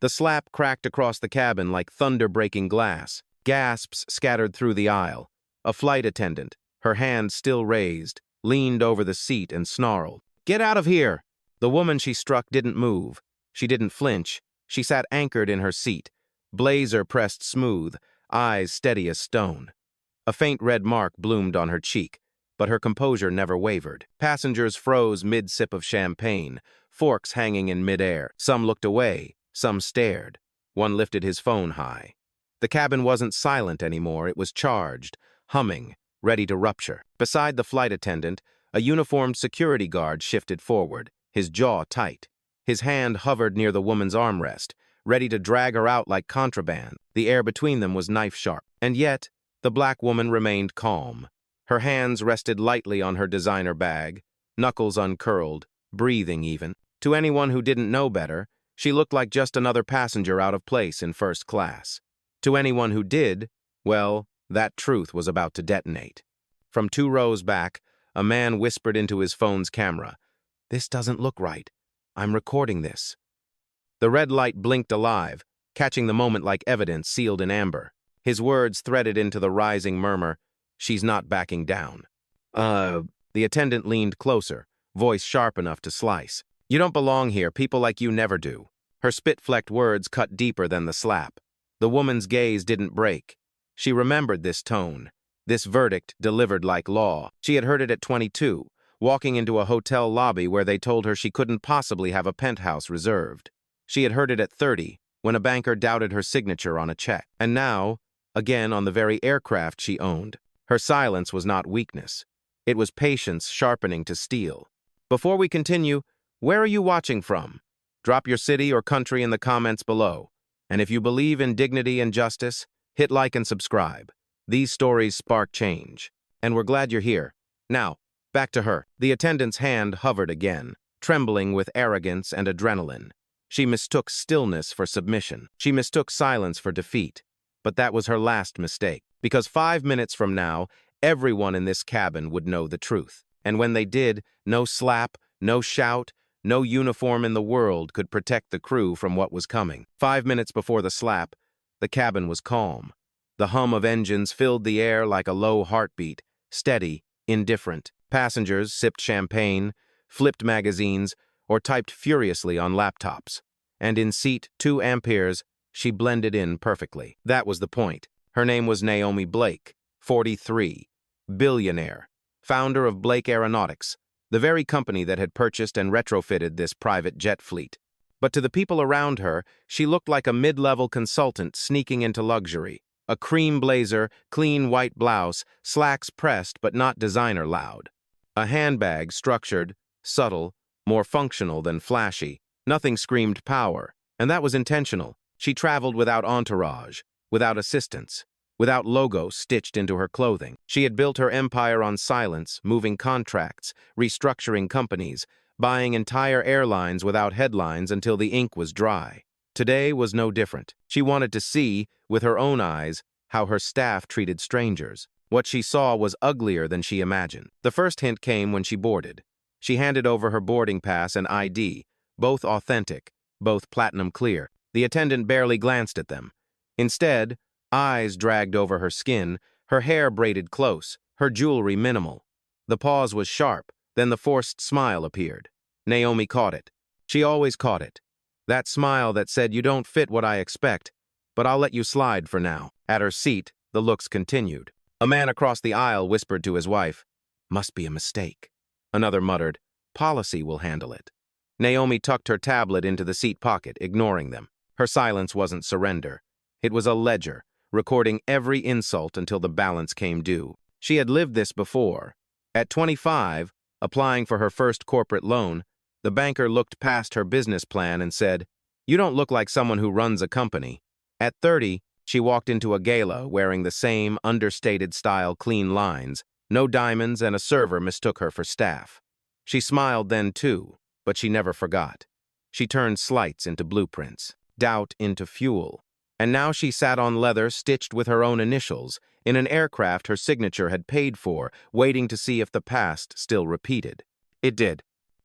The slap cracked across the cabin like thunder breaking glass. Gasps scattered through the aisle. A flight attendant, her hand still raised, leaned over the seat and snarled, "Get out of here!" The woman she struck didn't move. She didn't flinch. She sat anchored in her seat, blazer pressed smooth, eyes steady as stone. A faint red mark bloomed on her cheek, but her composure never wavered. Passengers froze mid-sip of champagne, forks hanging in midair. Some looked away, some stared. One lifted his phone high. The cabin wasn't silent anymore, it was charged, humming, ready to rupture. Beside the flight attendant, a uniformed security guard shifted forward, his jaw tight. His hand hovered near the woman's armrest, ready to drag her out like contraband. The air between them was knife-sharp. And yet, the black woman remained calm. Her hands rested lightly on her designer bag, knuckles uncurled, breathing even. To anyone who didn't know better, she looked like just another passenger out of place in first class. To anyone who did, well, that truth was about to detonate. From 2 rows back, a man whispered into his phone's camera, "This doesn't look right. I'm recording this." The red light blinked alive, catching the moment like evidence sealed in amber. His words threaded into the rising murmur, "She's not backing down." The attendant leaned closer, voice sharp enough to slice. "You don't belong here, people like you never do." Her spit-flecked words cut deeper than the slap. The woman's gaze didn't break. She remembered this tone, this verdict delivered like law. She had heard it at 22, walking into a hotel lobby where they told her she couldn't possibly have a penthouse reserved. She had heard it at 30, when a banker doubted her signature on a check. And now, again on the very aircraft she owned. Her silence was not weakness. It was patience sharpening to steel. Before we continue, where are you watching from? Drop your city or country in the comments below. And if you believe in dignity and justice, hit like and subscribe. These stories spark change. And we're glad you're here. Now, back to her. The attendant's hand hovered again, trembling with arrogance and adrenaline. She mistook stillness for submission. She mistook silence for defeat. But that was her last mistake, because 5 minutes from now, everyone in this cabin would know the truth. And when they did, no slap, no shout, no uniform in the world could protect the crew from what was coming. 5 minutes before the slap, the cabin was calm. The hum of engines filled the air like a low heartbeat, steady, indifferent. Passengers sipped champagne, flipped magazines, or typed furiously on laptops. And in seat 2 amperes, she blended in perfectly. That was the point. Her name was Naomi Blake, 43, billionaire, founder of Blake Aeronautics, the very company that had purchased and retrofitted this private jet fleet. But to the people around her, she looked like a mid-level consultant sneaking into luxury. A cream blazer, clean white blouse, slacks pressed but not designer loud. A handbag structured, subtle, more functional than flashy. Nothing screamed power, and that was intentional. She traveled without entourage, without assistance, without logos stitched into her clothing. She had built her empire on silence, moving contracts, restructuring companies, buying entire airlines without headlines until the ink was dry. Today was no different. She wanted to see, with her own eyes, how her staff treated strangers. What she saw was uglier than she imagined. The first hint came when she boarded. She handed over her boarding pass and ID, both authentic, both platinum clear. The attendant barely glanced at them. Instead, eyes dragged over her skin, her hair braided close, her jewelry minimal. The pause was sharp, then the forced smile appeared. Naomi caught it. She always caught it. That smile that said, "You don't fit what I expect, but I'll let you slide for now." At her seat, the looks continued. A man across the aisle whispered to his wife, "Must be a mistake." Another muttered, "Policy will handle it." Naomi tucked her tablet into the seat pocket, ignoring them. Her silence wasn't surrender. It was a ledger, recording every insult until the balance came due. She had lived this before. At 25, applying for her first corporate loan, the banker looked past her business plan and said, "You don't look like someone who runs a company." At 30, she walked into a gala wearing the same understated style clean lines, no diamonds, and a server mistook her for staff. She smiled then too, but she never forgot. She turned slights into blueprints, doubt into fuel. And now she sat on leather stitched with her own initials, in an aircraft her signature had paid for, waiting to see if the past still repeated. It did.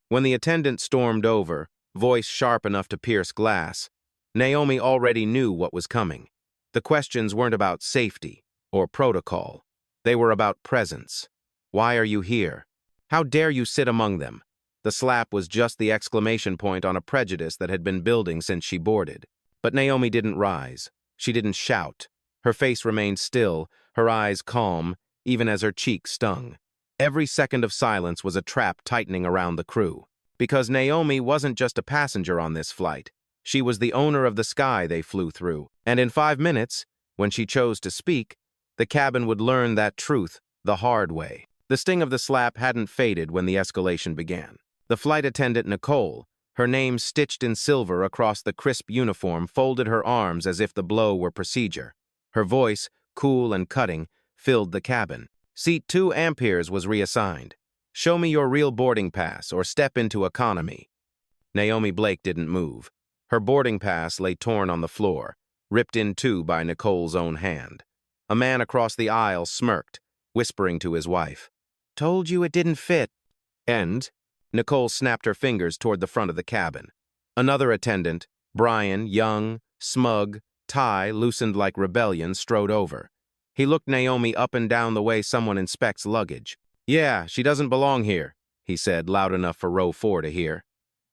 When the attendant stormed over, voice sharp enough to pierce glass, Naomi already knew what was coming. The questions weren't about safety or protocol. They were about presence. Why are you here? How dare you sit among them? The slap was just the exclamation point on a prejudice that had been building since she boarded. But Naomi didn't rise. She didn't shout. Her face remained still, her eyes calm, even as her cheeks stung. Every second of silence was a trap tightening around the crew. Because Naomi wasn't just a passenger on this flight. She was the owner of the sky they flew through. And in 5 minutes, when she chose to speak, the cabin would learn that truth the hard way. The sting of the slap hadn't faded when the escalation began. The flight attendant, Nicole, her name stitched in silver across the crisp uniform, folded her arms as if the blow were procedure. Her voice, cool and cutting, filled the cabin. Seat 2 Amperes was reassigned. Show me your real boarding pass or step into economy. Naomi Blake didn't move. Her boarding pass lay torn on the floor, ripped in two by Nicole's own hand. A man across the aisle smirked, whispering to his wife. Told you it didn't fit. And Nicole snapped her fingers toward the front of the cabin. Another attendant, Brian, young, smug, tie loosened like rebellion, strode over. He looked Naomi up and down the way someone inspects luggage. Yeah, she doesn't belong here, he said, loud enough for row 4 to hear.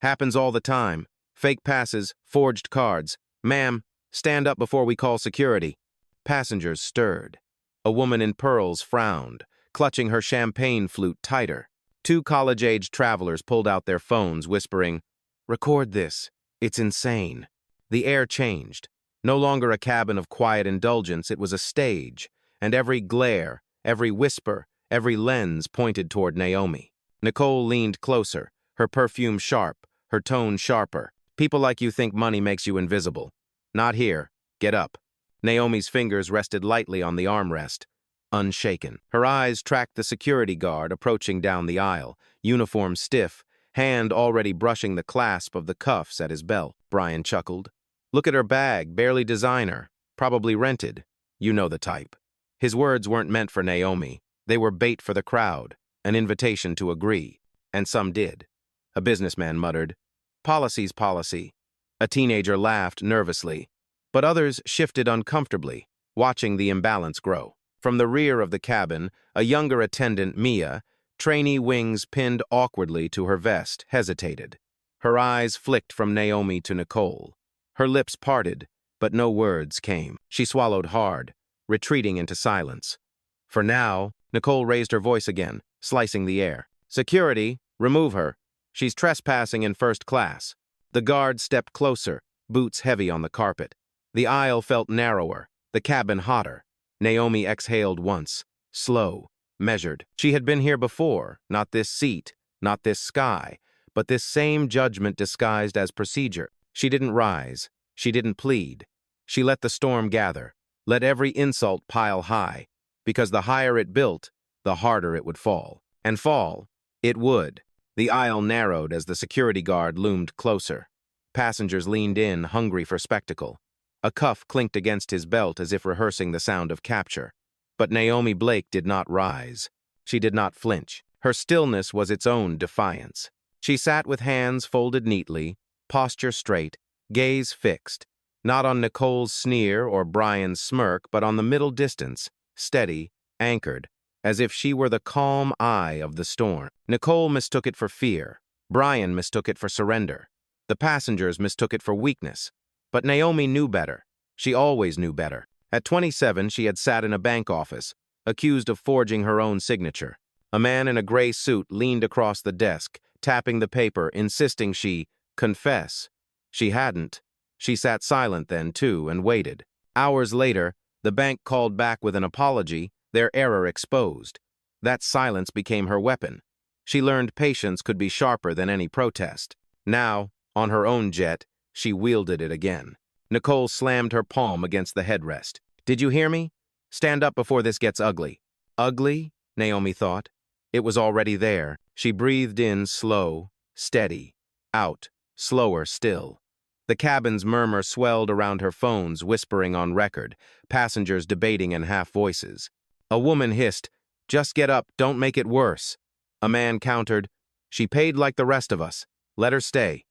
Happens all the time. Fake passes, forged cards. Ma'am, stand up before we call security. Passengers stirred. A woman in pearls frowned, clutching her champagne flute tighter. 2 college-age travelers pulled out their phones, whispering, Record this. It's insane. The air changed. No longer a cabin of quiet indulgence, it was a stage, and every glare, every whisper, every lens pointed toward Naomi. Nicole leaned closer, her perfume sharp, her tone sharper. People like you think money makes you invisible. Not here. Get up. Naomi's fingers rested lightly on the armrest, unshaken. Her eyes tracked the security guard approaching down the aisle, uniform stiff, hand already brushing the clasp of the cuffs at his belt. Brian chuckled. Look at her bag, barely designer, probably rented. You know the type. His words weren't meant for Naomi. They were bait for the crowd, an invitation to agree. And some did. A businessman muttered, Policy's policy. A teenager laughed nervously, but others shifted uncomfortably, watching the imbalance grow. From the rear of the cabin, a younger attendant, Mia, trainee wings pinned awkwardly to her vest, hesitated. Her eyes flicked from Naomi to Nicole. Her lips parted, but no words came. She swallowed hard, retreating into silence. For now, Nicole raised her voice again, slicing the air. Security, remove her. She's trespassing in first class. The guard stepped closer, boots heavy on the carpet. The aisle felt narrower, the cabin hotter. Naomi exhaled once, slow, measured. She had been here before, not this seat, not this sky, but this same judgment disguised as procedure. She didn't rise. She didn't plead. She let the storm gather, let every insult pile high, because the higher it built, the harder it would fall. And fall, it would. The aisle narrowed as the security guard loomed closer. Passengers leaned in, hungry for spectacle. A cuff clinked against his belt as if rehearsing the sound of capture. But Naomi Blake did not rise. She did not flinch. Her stillness was its own defiance. She sat with hands folded neatly, posture straight, gaze fixed, not on Nicole's sneer or Brian's smirk, but on the middle distance, steady, anchored, as if she were the calm eye of the storm. Nicole mistook it for fear. Brian mistook it for surrender. The passengers mistook it for weakness. But Naomi knew better. She always knew better. At 27, she had sat in a bank office, accused of forging her own signature. A man in a gray suit leaned across the desk, tapping the paper, insisting she confess. She hadn't. She sat silent then, too, and waited. Hours later, the bank called back with an apology, their error exposed. That silence became her weapon. She learned patience could be sharper than any protest. Now, on her own jet, she wielded it again. Nicole slammed her palm against the headrest. Did you hear me? Stand up before this gets ugly. Ugly? Naomi thought. It was already there. She breathed in slow, steady. Out, slower still. The cabin's murmur swelled around her phones, whispering on record, passengers debating in half voices. A woman hissed, Just get up, don't make it worse. A man countered, She paid like the rest of us. Let her stay.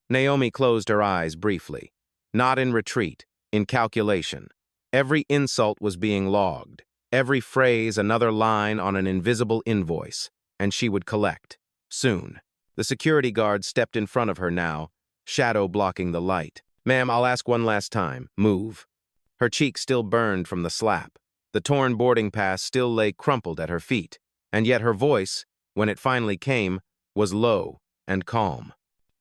Naomi closed her eyes briefly. Not in retreat, in calculation. Every insult was being logged, every phrase another line on an invisible invoice, and she would collect. Soon. The security guard stepped in front of her now, shadow blocking the light. "Ma'am, I'll ask one last time. Move." Her cheek still burned from the slap. The torn boarding pass still lay crumpled at her feet, and yet her voice, when it finally came, was low and calm.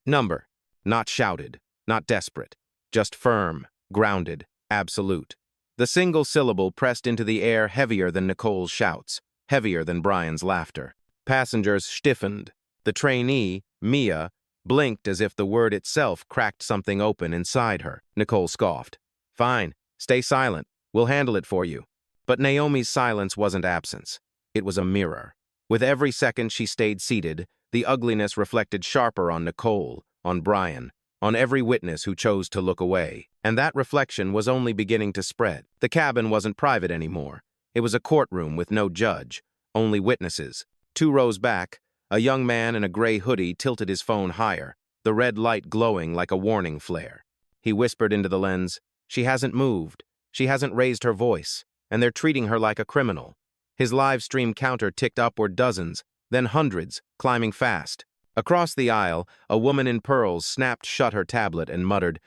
Number. Not shouted, not desperate, just firm, grounded, absolute. The single syllable pressed into the air heavier than Nicole's shouts, heavier than Brian's laughter. Passengers stiffened. The trainee, Mia, blinked as if the word itself cracked something open inside her. Nicole scoffed. "Fine, stay silent. We'll handle it for you." But Naomi's silence wasn't absence. It was a mirror. With every second she stayed seated, the ugliness reflected sharper on Nicole, on Brian, on every witness who chose to look away. And that reflection was only beginning to spread. The cabin wasn't private anymore. It was a courtroom with no judge, only witnesses. 2 rows back, a young man in a gray hoodie tilted his phone higher, the red light glowing like a warning flare. He whispered into the lens, "She hasn't moved. She hasn't raised her voice, and they're treating her like a criminal." His live stream counter ticked upward dozens, then hundreds, climbing fast. Across the aisle, a woman in pearls snapped shut her tablet and muttered,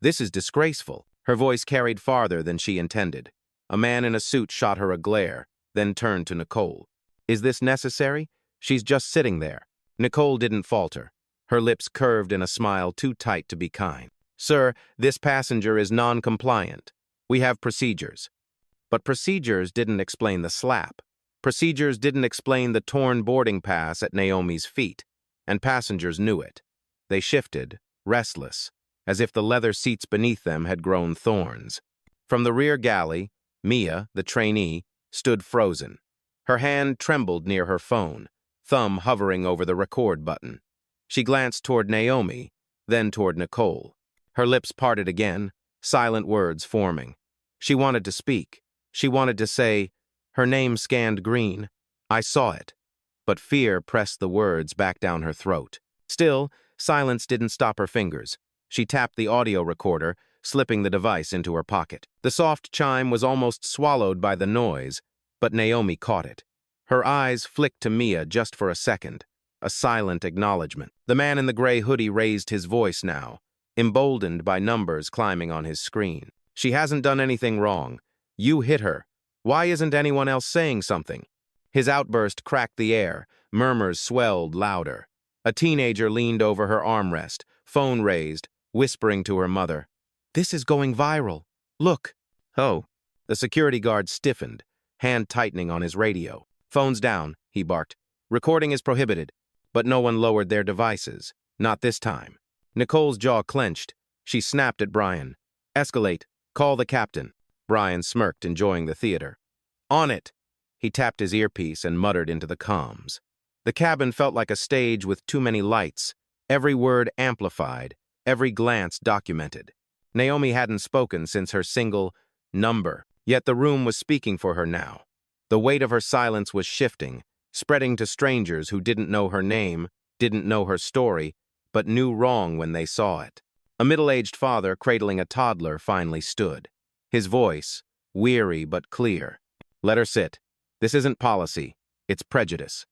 "This is disgraceful." Her voice carried farther than she intended. A man in a suit shot her a glare, then turned to Nicole. "Is this necessary? She's just sitting there." Nicole didn't falter. Her lips curved in a smile too tight to be kind. "Sir, this passenger is non-compliant. We have procedures." But procedures didn't explain the slap. Procedures didn't explain the torn boarding pass at Naomi's feet, and passengers knew it. They shifted, restless, as if the leather seats beneath them had grown thorns. From the rear galley, Mia, the trainee, stood frozen. Her hand trembled near her phone, thumb hovering over the record button. She glanced toward Naomi, then toward Nicole. Her lips parted again, silent words forming. She wanted to speak. She wanted to say, her name scanned green. I saw it. But fear pressed the words back down her throat. Still, silence didn't stop her fingers. She tapped the audio recorder, slipping the device into her pocket. The soft chime was almost swallowed by the noise, but Naomi caught it. Her eyes flicked to Mia just for a second, a silent acknowledgement. The man in the gray hoodie raised his voice now, emboldened by numbers climbing on his screen. "She hasn't done anything wrong. You hit her. Why isn't anyone else saying something?" His outburst cracked the air, murmurs swelled louder. A teenager leaned over her armrest, phone raised, whispering to her mother, "This is going viral. Look." "Oh." The security guard stiffened, hand tightening on his radio. "Phone's down," he barked. "Recording is prohibited." But no one lowered their devices. Not this time. Nicole's jaw clenched. She snapped at Brian. "Escalate. Call the captain." Brian smirked, enjoying the theater. "On it." He tapped his earpiece and muttered into the comms. The cabin felt like a stage with too many lights, every word amplified, every glance documented. Naomi hadn't spoken since her single number, yet the room was speaking for her now. The weight of her silence was shifting, spreading to strangers who didn't know her name, didn't know her story, but knew wrong when they saw it. A middle-aged father cradling a toddler finally stood. His voice, weary but clear. "Let her sit. This isn't policy. It's prejudice."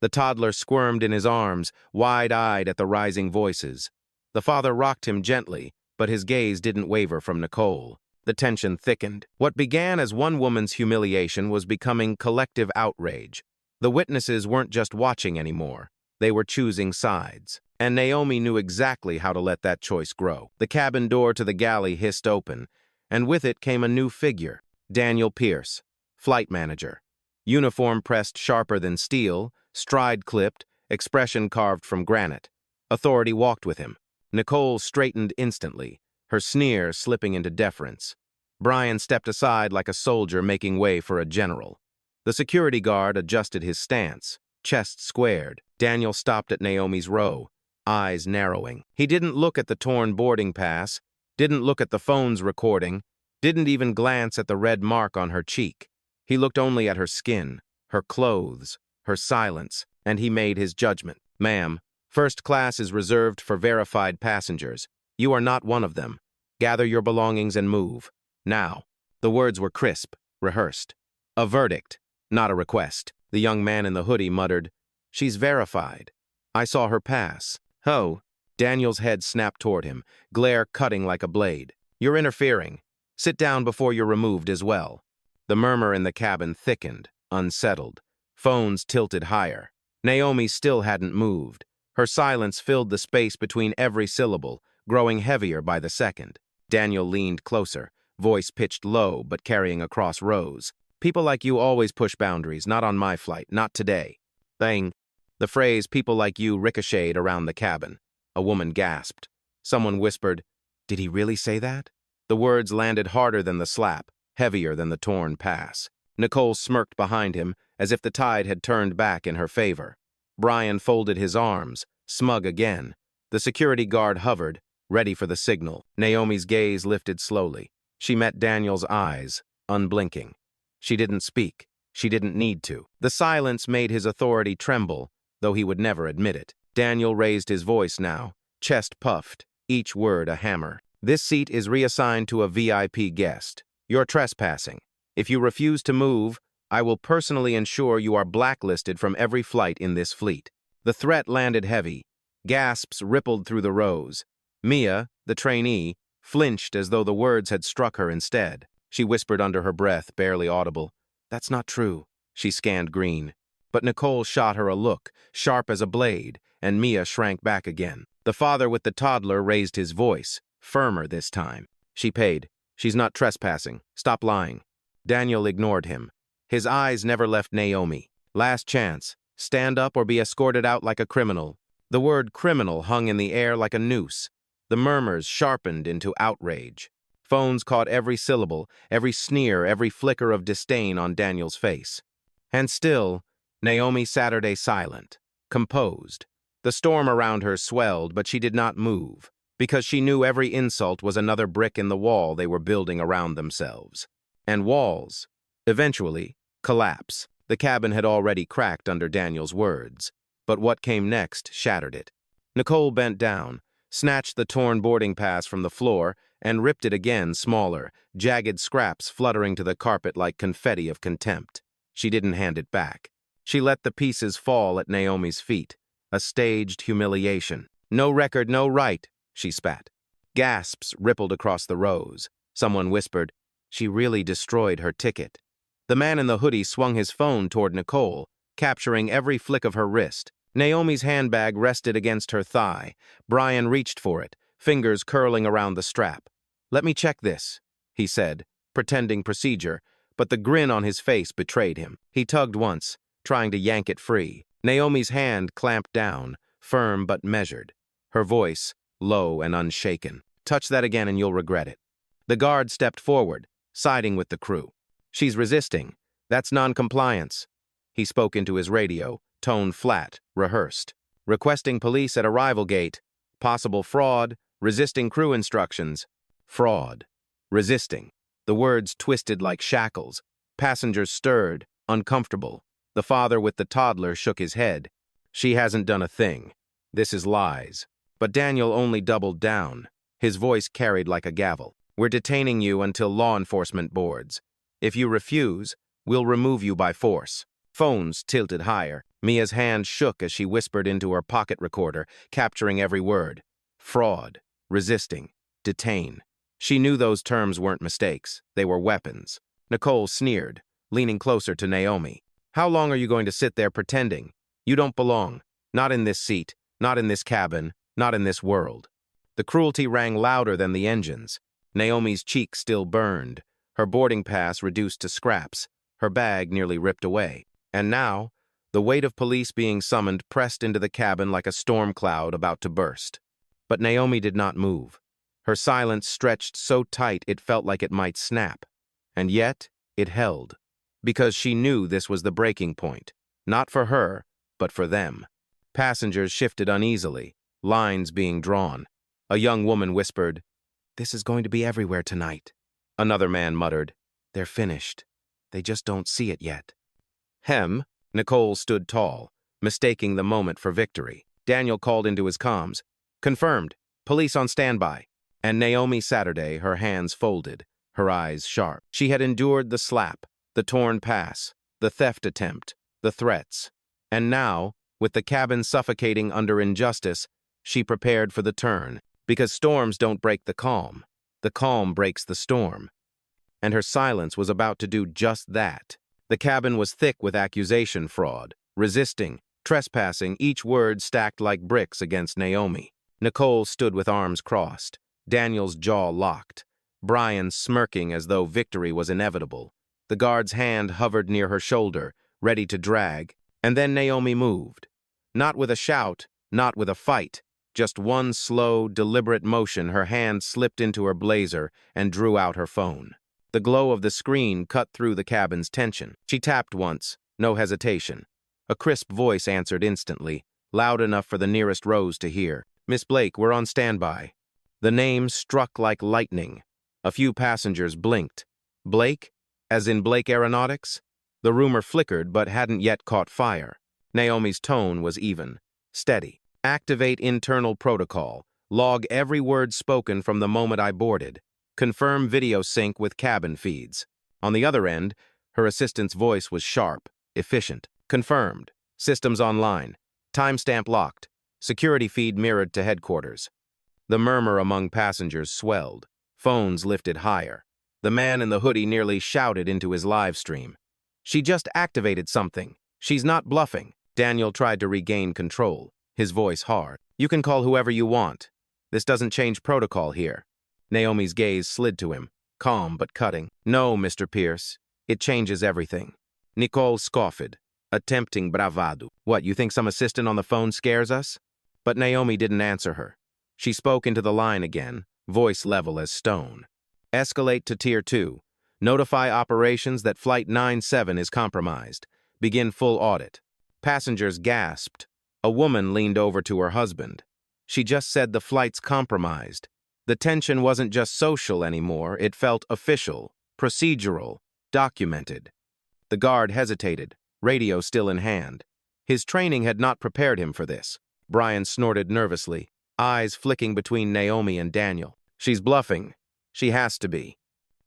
The toddler squirmed in his arms, wide-eyed at the rising voices. The father rocked him gently, but his gaze didn't waver from Nicole. The tension thickened. What began as one woman's humiliation was becoming collective outrage. The witnesses weren't just watching anymore. They were choosing sides. And Naomi knew exactly how to let that choice grow. The cabin door to the galley hissed open, and with it came a new figure, Daniel Pierce, flight manager. Uniform pressed sharper than steel, stride clipped, expression carved from granite. Authority walked with him. Nicole straightened instantly, her sneer slipping into deference. Brian stepped aside like a soldier making way for a general. The security guard adjusted his stance, chest squared. Daniel stopped at Naomi's row, eyes narrowing. He didn't look at the torn boarding pass, didn't look at the phone's recording, didn't even glance at the red mark on her cheek. He looked only at her skin, her clothes, her silence, and he made his judgment. "Ma'am, first class is reserved for verified passengers. You are not one of them. Gather your belongings and move. Now. The words were crisp, rehearsed. A verdict, not a request. The young man in the hoodie muttered, "She's verified. I saw her pass." "Oh." Daniel's head snapped toward him, glare cutting like a blade. "You're interfering. Sit down before you're removed as well." The murmur in the cabin thickened, unsettled. Phones tilted higher. Naomi still hadn't moved. Her silence filled the space between every syllable, growing heavier by the second. Daniel leaned closer, voice pitched low but carrying across rows. "People like you always push boundaries, not on my flight, not today." Thing. The phrase "people like you" ricocheted around the cabin. A woman gasped. Someone whispered, "Did he really say that?" The words landed harder than the slap, heavier than the torn pass. Nicole smirked behind him, as if the tide had turned back in her favor. Brian folded his arms, smug again. The security guard hovered, ready for the signal. Naomi's gaze lifted slowly. She met Daniel's eyes, unblinking. She didn't speak. She didn't need to. The silence made his authority tremble, though he would never admit it. Daniel raised his voice now, chest puffed, each word a hammer. "This seat is reassigned to a VIP guest. You're trespassing. If you refuse to move, I will personally ensure you are blacklisted from every flight in this fleet." The threat landed heavy. Gasps rippled through the rows. Mia, the trainee, flinched as though the words had struck her instead. She whispered under her breath, barely audible, "That's not true." She scanned Green. But Nicole shot her a look, sharp as a blade, and Mia shrank back again. The father with the toddler raised his voice, firmer this time. "She paid. She's not trespassing. Stop lying." Daniel ignored him. His eyes never left Naomi. "Last chance. Stand up or be escorted out like a criminal." The word criminal hung in the air like a noose. The murmurs sharpened into outrage. Phones caught every syllable, every sneer, every flicker of disdain on Daniel's face. And still, Naomi Saturday silent, composed. The storm around her swelled, but she did not move, because she knew every insult was another brick in the wall they were building around themselves. And walls, eventually, collapse. The cabin had already cracked under Daniel's words, but what came next shattered it. Nicole bent down, snatched the torn boarding pass from the floor, and ripped it again smaller, jagged scraps fluttering to the carpet like confetti of contempt. She didn't hand it back. She let the pieces fall at Naomi's feet, a staged humiliation. "No record, no right," she spat. Gasps rippled across the rows. Someone whispered, "She really destroyed her ticket." The man in the hoodie swung his phone toward Nicole, capturing every flick of her wrist. Naomi's handbag rested against her thigh. Brian reached for it, fingers curling around the strap. "Let me check this," he said, pretending procedure, but the grin on his face betrayed him. He tugged once, trying to yank it free. Naomi's hand clamped down, firm but measured. Her voice, low and unshaken. "Touch that again and you'll regret it." The guard stepped forward, siding with the crew. "She's resisting. That's non-compliance." He spoke into his radio, tone flat, rehearsed. "Requesting police at arrival gate. Possible fraud, resisting crew instructions." Fraud. Resisting. The words twisted like shackles. Passengers stirred, uncomfortable. The father with the toddler shook his head. "She hasn't done a thing. This is lies." But Daniel only doubled down. His voice carried like a gavel. "We're detaining you until law enforcement boards. If you refuse, we'll remove you by force." Phones tilted higher. Mia's hand shook as she whispered into her pocket recorder, capturing every word. Fraud. Resisting. Detain. She knew those terms weren't mistakes. They were weapons. Nicole sneered, leaning closer to Naomi. "How long are you going to sit there pretending? You don't belong. Not in this seat, not in this cabin, not in this world." The cruelty rang louder than the engines. Naomi's cheek still burned, her boarding pass reduced to scraps, her bag nearly ripped away. And now, the weight of police being summoned pressed into the cabin like a storm cloud about to burst. But Naomi did not move. Her silence stretched so tight it felt like it might snap. And yet, it held. Because she knew this was the breaking point. Not for her, but for them. Passengers shifted uneasily, lines being drawn. A young woman whispered, "This is going to be everywhere tonight." Another man muttered, "They're finished. They just don't see it yet." Nicole stood tall, mistaking the moment for victory. Daniel called into his comms. "Confirmed. Police on standby." And Naomi Saturday, her hands folded, her eyes sharp. She had endured the slap, the torn pass, the theft attempt, the threats. And now, with the cabin suffocating under injustice, she prepared for the turn, because storms don't break the calm breaks the storm. And her silence was about to do just that. The cabin was thick with accusation fraud, resisting, trespassing, each word stacked like bricks against Naomi. Nicole stood with arms crossed, Daniel's jaw locked, Brian smirking as though victory was inevitable. The guard's hand hovered near her shoulder, ready to drag, and then Naomi moved. Not with a shout, not with a fight, just one slow, deliberate motion. Her hand slipped into her blazer and drew out her phone. The glow of the screen cut through the cabin's tension. She tapped once, no hesitation. A crisp voice answered instantly, loud enough for the nearest Rose to hear. "Miss Blake, we're on standby." The name struck like lightning. A few passengers blinked. Blake? As in Blake Aeronautics? The rumor flickered but hadn't yet caught fire. Naomi's tone was even, steady. "Activate internal protocol. Log every word spoken from the moment I boarded. Confirm video sync with cabin feeds." On the other end, her assistant's voice was sharp, efficient. "Confirmed. Systems online. Timestamp locked. Security feed mirrored to headquarters." The murmur among passengers swelled. Phones lifted higher. The man in the hoodie nearly shouted into his live stream. "She just activated something. She's not bluffing." Daniel tried to regain control, his voice hard. "You can call whoever you want. This doesn't change protocol here." Naomi's gaze slid to him, calm but cutting. "No, Mr. Pierce. It changes everything." Nicole scoffed, attempting bravado. "What, you think some assistant on the phone scares us?" But Naomi didn't answer her. She spoke into the line again, voice level as stone. "Escalate to Tier 2. Notify operations that Flight 97 is compromised. Begin full audit." Passengers gasped. A woman leaned over to her husband. "She just said the flight's compromised." The tension wasn't just social anymore, it felt official, procedural, documented. The guard hesitated, radio still in hand. His training had not prepared him for this. Brian snorted nervously, eyes flicking between Naomi and Daniel. "She's bluffing. She has to be."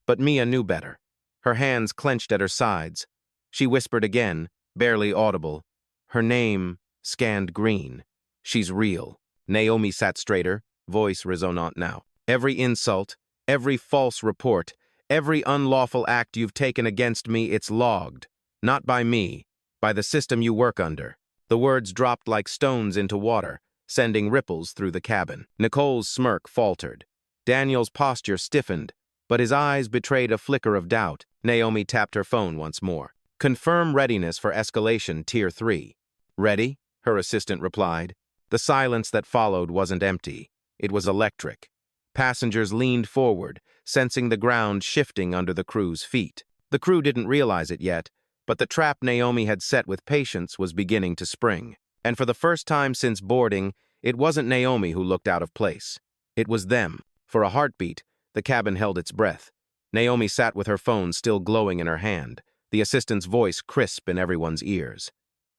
But Mia knew better. Her hands clenched at her sides. She whispered again, barely audible. Her name scanned green. "She's real." Naomi sat straighter, voice resonant now. "Every insult, every false report, every unlawful act you've taken against me, it's logged. Not by me, by the system you work under." The words dropped like stones into water, sending ripples through the cabin. Nicole's smirk faltered. Daniel's posture stiffened, but his eyes betrayed a flicker of doubt. Naomi tapped her phone once more. "Confirm readiness for escalation Tier 3. "Ready?" her assistant replied. The silence that followed wasn't empty. It was electric. Passengers leaned forward, sensing the ground shifting under the crew's feet. The crew didn't realize it yet, but the trap Naomi had set with patience was beginning to spring. And for the first time since boarding, it wasn't Naomi who looked out of place. It was them. For a heartbeat, the cabin held its breath. Naomi sat with her phone still glowing in her hand, the assistant's voice crisp in everyone's ears.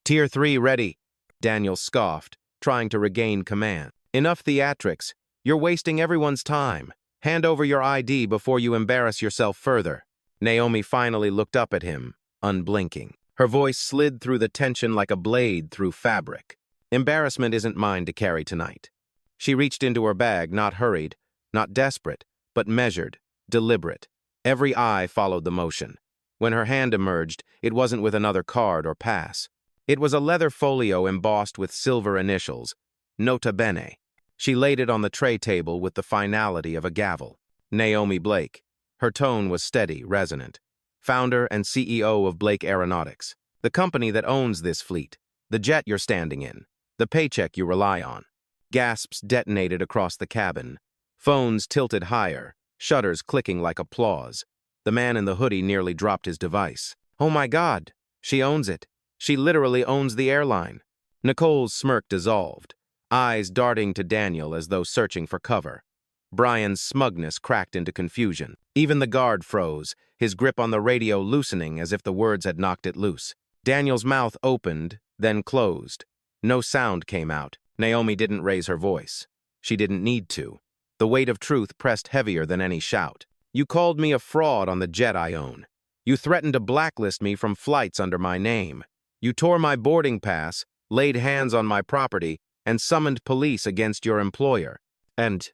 "Tier 3 ready," Daniel scoffed, trying to regain command. "Enough theatrics. You're wasting everyone's time. Hand over your ID before you embarrass yourself further." Naomi finally looked up at him, unblinking. Her voice slid through the tension like a blade through fabric. "Embarrassment isn't mine to carry tonight." She reached into her bag, not hurried, not desperate, but measured, deliberate. Every eye followed the motion. When her hand emerged, it wasn't with another card or pass. It was a leather folio embossed with silver initials, Nota Bene. She laid it on the tray table with the finality of a gavel. "Naomi Blake." Her tone was steady, resonant. "Founder and CEO of Blake Aeronautics. The company that owns this fleet. The jet you're standing in. The paycheck you rely on." Gasps detonated across the cabin. Phones tilted higher, shutters clicking like applause. The man in the hoodie nearly dropped his device. "Oh my God, she owns it. She literally owns the airline." Nicole's smirk dissolved, eyes darting to Daniel as though searching for cover. Brian's smugness cracked into confusion. Even the guard froze, his grip on the radio loosening as if the words had knocked it loose. Daniel's mouth opened, then closed. No sound came out. Naomi didn't raise her voice. She didn't need to. The weight of truth pressed heavier than any shout. You called me a fraud on the jet I own. You threatened to blacklist me from flights under my name. You tore my boarding pass, laid hands on my property, and summoned police against your employer. And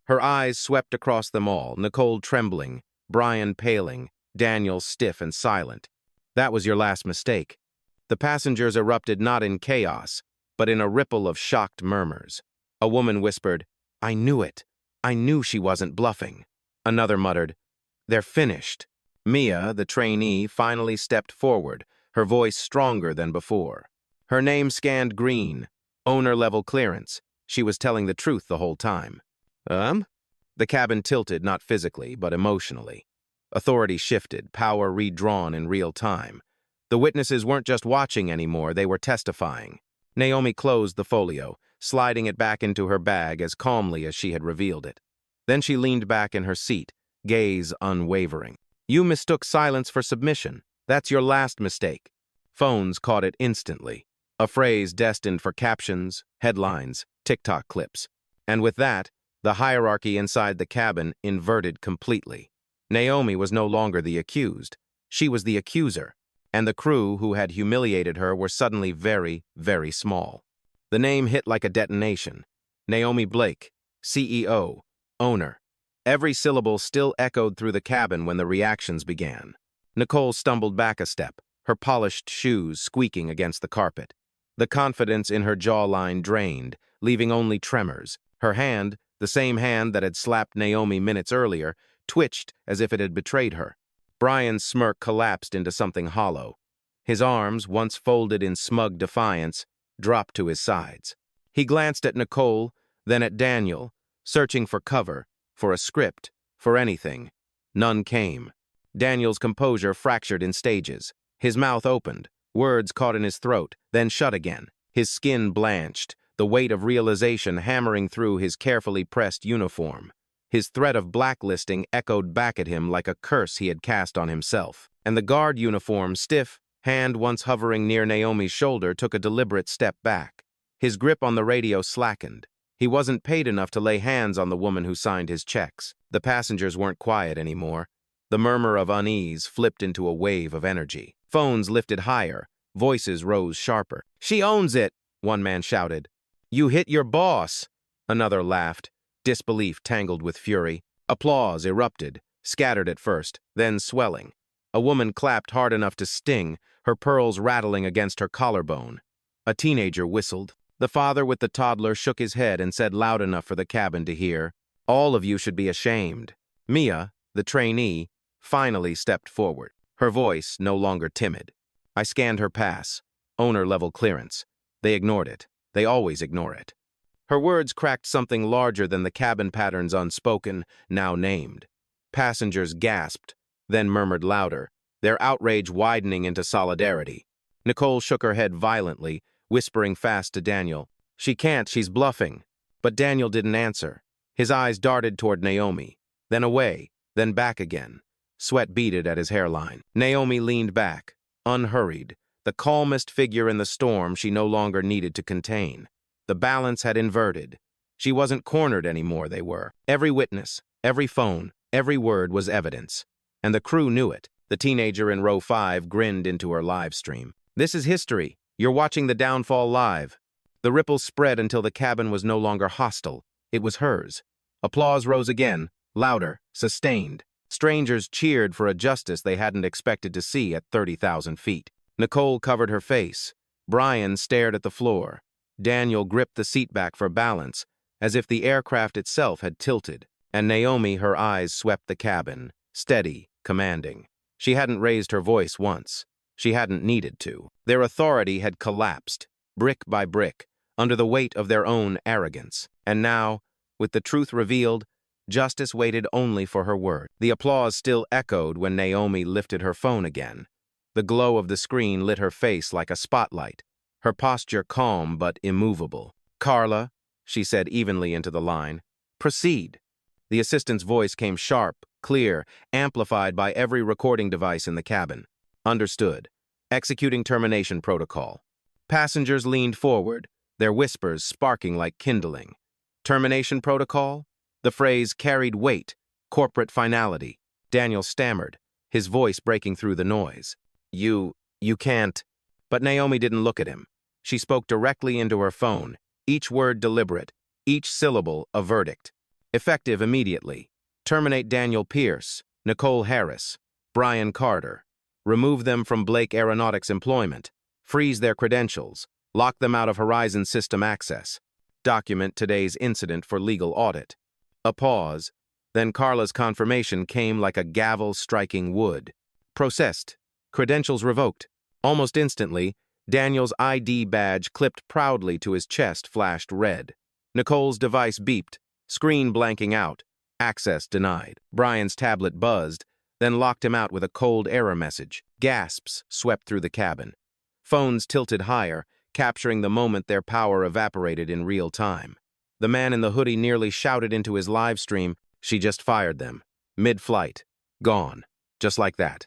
her eyes swept across them all, Nicole trembling, Brian paling, Daniel stiff and silent. That was your last mistake. The passengers erupted not in chaos, but in a ripple of shocked murmurs. A woman whispered, "I knew it. I knew she wasn't bluffing." Another muttered, "They're finished." Mia, the trainee, finally stepped forward, her voice stronger than before. Her name scanned green, owner-level clearance. She was telling the truth the whole time. The cabin tilted, not physically, but emotionally. Authority shifted, power redrawn in real time. The witnesses weren't just watching anymore, they were testifying. Naomi closed the folio, sliding it back into her bag as calmly as she had revealed it. Then she leaned back in her seat, gaze unwavering. You mistook silence for submission. That's your last mistake. Phones caught it instantly. A phrase destined for captions, headlines, TikTok clips. And with that, the hierarchy inside the cabin inverted completely. Naomi was no longer the accused. She was the accuser. And the crew who had humiliated her were suddenly very, very small. The name hit like a detonation. Naomi Blake, CEO, owner. Every syllable still echoed through the cabin when the reactions began. Nicole stumbled back a step, her polished shoes squeaking against the carpet. The confidence in her jawline drained, leaving only tremors. Her hand, the same hand that had slapped Naomi minutes earlier, twitched as if it had betrayed her. Brian's smirk collapsed into something hollow. His arms, once folded in smug defiance, dropped to his sides. He glanced at Nicole, then at Daniel, searching for cover, for a script, for anything. None came. Daniel's composure fractured in stages. His mouth opened, words caught in his throat, then shut again. His skin blanched, the weight of realization hammering through his carefully pressed uniform. His threat of blacklisting echoed back at him like a curse he had cast on himself. And the guard uniform, stiff, hand once hovering near Naomi's shoulder, took a deliberate step back. His grip on the radio slackened. He wasn't paid enough to lay hands on the woman who signed his checks. The passengers weren't quiet anymore. The murmur of unease flipped into a wave of energy. Phones lifted higher. Voices rose sharper. "She owns it," one man shouted. "You hit your boss," another laughed, disbelief tangled with fury. Applause erupted, scattered at first, then swelling. A woman clapped hard enough to sting, her pearls rattling against her collarbone. A teenager whistled. The father with the toddler shook his head and said loud enough for the cabin to hear, "All of you should be ashamed." Mia, the trainee, finally stepped forward, her voice no longer timid. I scanned her pass, owner-level clearance. They ignored it. They always ignore it. Her words cracked something larger than the cabin patterns unspoken, now named. Passengers gasped, then murmured louder, their outrage widening into solidarity. Nicole shook her head violently, whispering fast to Daniel, "She can't, she's bluffing." But Daniel didn't answer. His eyes darted toward Naomi, then away, then back again. Sweat beaded at his hairline. Naomi leaned back, unhurried, the calmest figure in the storm she no longer needed to contain. The balance had inverted. She wasn't cornered anymore, they were. Every witness, every phone, every word was evidence. And the crew knew it. The teenager in row 5 grinned into her live stream. "This is history. You're watching the downfall live." The ripples spread until the cabin was no longer hostile. It was hers. Applause rose again, louder, sustained. Strangers cheered for a justice they hadn't expected to see at 30,000 feet. Nicole covered her face. Brian stared at the floor. Daniel gripped the seat back for balance, as if the aircraft itself had tilted. And Naomi, her eyes swept the cabin, steady, commanding. She hadn't raised her voice once. She hadn't needed to. Their authority had collapsed, brick by brick, under the weight of their own arrogance. And now, with the truth revealed, justice waited only for her word. The applause still echoed when Naomi lifted her phone again. The glow of the screen lit her face like a spotlight, her posture calm but immovable. "Carla," she said evenly into the line, "proceed." The assistant's voice came sharp, clear, amplified by every recording device in the cabin. "Understood. Executing termination protocol." Passengers leaned forward, their whispers sparking like kindling. "Termination protocol?" The phrase carried weight, corporate finality. Daniel stammered, his voice breaking through the noise. You can't. But Naomi didn't look at him. She spoke directly into her phone, each word deliberate, each syllable a verdict. Effective immediately. Terminate Daniel Pierce, Nicole Harris, Brian Carter. Remove them from Blake Aeronautics employment. Freeze their credentials. Lock them out of Horizon system access. Document today's incident for legal audit. A pause. Then Carla's confirmation came like a gavel striking wood. Processed. Credentials revoked. Almost instantly, Daniel's ID badge clipped proudly to his chest flashed red. Nicole's device beeped, screen blanking out. Access denied. Brian's tablet buzzed, then locked him out with a cold error message. Gasps swept through the cabin. Phones tilted higher, capturing the moment their power evaporated in real time. The man in the hoodie nearly shouted into his live stream, "She just fired them. Mid-flight. Gone. Just like that."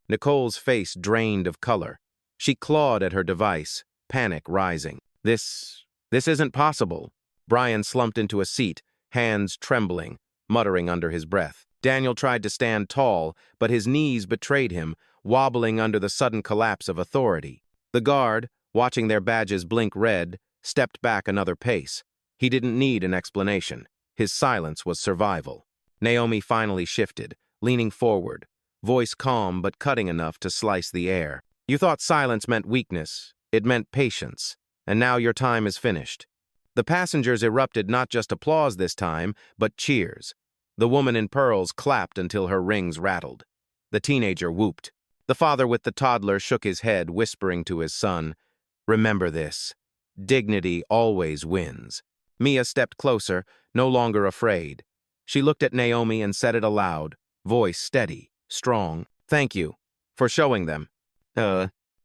Nicole's face drained of color. She clawed at her device, panic rising. This isn't possible. Brian slumped into a seat, hands trembling, muttering under his breath. Daniel tried to stand tall, but his knees betrayed him, wobbling under the sudden collapse of authority. The guard, watching their badges blink red, stepped back another pace. He didn't need an explanation. His silence was survival. Naomi finally shifted, leaning forward, voice calm but cutting enough to slice the air. "You thought silence meant weakness. It meant patience. And now your time is finished." The passengers erupted not just applause this time, but cheers. The woman in pearls clapped until her rings rattled. The teenager whooped. The father with the toddler shook his head, whispering to his son, "Remember this. Dignity always wins." Mia stepped closer, no longer afraid. She looked at Naomi and said it aloud, voice steady, strong. "Thank you for showing them."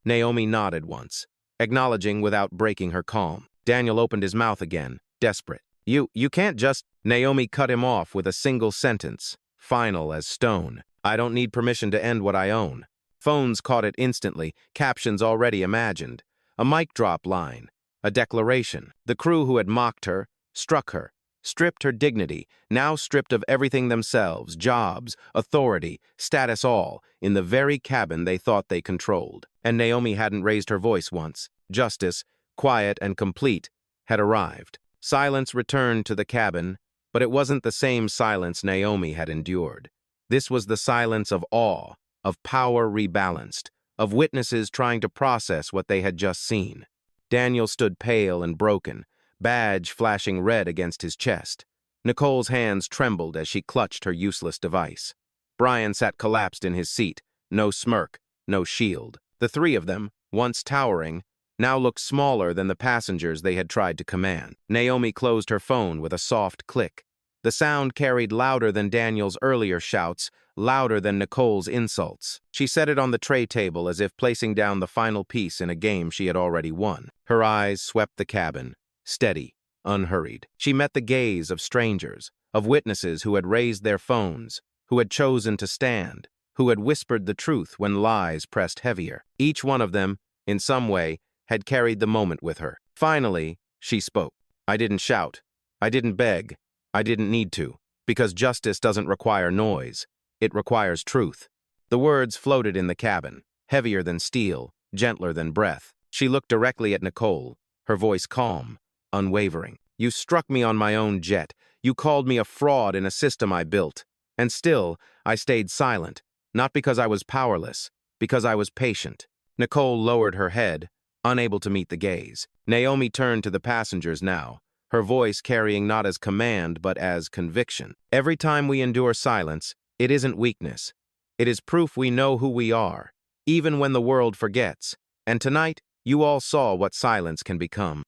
Naomi nodded once, acknowledging without breaking her calm. Daniel opened his mouth again, desperate. You can't just..." Naomi cut him off with a single sentence, final as stone. "I don't need permission to end what I own." Phones caught it instantly, captions already imagined. A mic drop line, a declaration. The crew who had mocked her, struck her, stripped her dignity, now stripped of everything themselves, jobs, authority, status all, in the very cabin they thought they controlled. And Naomi hadn't raised her voice once. Justice, quiet and complete, had arrived. Silence returned to the cabin, but it wasn't the same silence Naomi had endured. This was the silence of awe, of power rebalanced, of witnesses trying to process what they had just seen. Daniel stood pale and broken, badge flashing red against his chest. Nicole's hands trembled as she clutched her useless device. Brian sat collapsed in his seat, no smirk, no shield. The three of them, once towering, now looked smaller than the passengers they had tried to command. Naomi closed her phone with a soft click. The sound carried louder than Daniel's earlier shouts, louder than Nicole's insults. She set it on the tray table as if placing down the final piece in a game she had already won. Her eyes swept the cabin, steady, unhurried. She met the gaze of strangers, of witnesses who had raised their phones, who had chosen to stand, who had whispered the truth when lies pressed heavier. Each one of them, in some way, had carried the moment with her. Finally, she spoke. "I didn't shout. I didn't beg. I didn't need to, because justice doesn't require noise. It requires truth." The words floated in the cabin, heavier than steel, gentler than breath. She looked directly at Nicole, her voice calm, unwavering. "You struck me on my own jet. You called me a fraud in a system I built. And still, I stayed silent, not because I was powerless, because I was patient." Nicole lowered her head, unable to meet the gaze. Naomi turned to the passengers now, her voice carrying not as command but as conviction. "Every time we endure silence, it isn't weakness. It is proof we know who we are, even when the world forgets. And tonight, you all saw what silence can become."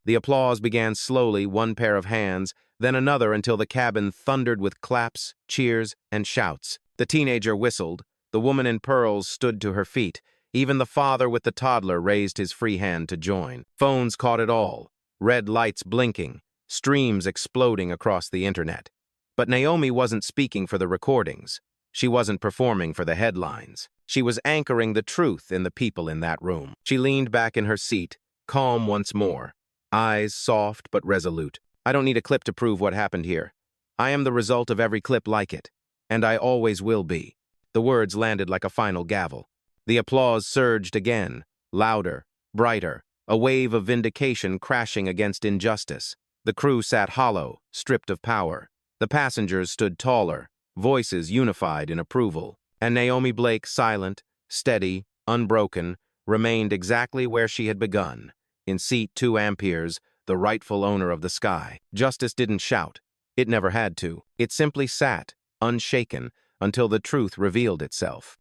The applause began slowly, one pair of hands, then another until the cabin thundered with claps, cheers, and shouts. The teenager whistled. The woman in pearls stood to her feet. Even the father with the toddler raised his free hand to join. Phones caught it all, red lights blinking, streams exploding across the internet. But Naomi wasn't speaking for the recordings. She wasn't performing for the headlines. She was anchoring the truth in the people in that room. She leaned back in her seat, calm once more, eyes soft but resolute. I don't need a clip to prove what happened here. I am the result of every clip like it, and I always will be. The words landed like a final gavel. The applause surged again, louder, brighter, a wave of vindication crashing against injustice. The crew sat hollow, stripped of power. The passengers stood taller, voices unified in approval. And Naomi Blake, silent, steady, unbroken, remained exactly where she had begun, in seat 2 amperes, the rightful owner of the sky. Justice didn't shout. It never had to. It simply sat, unshaken, until the truth revealed itself.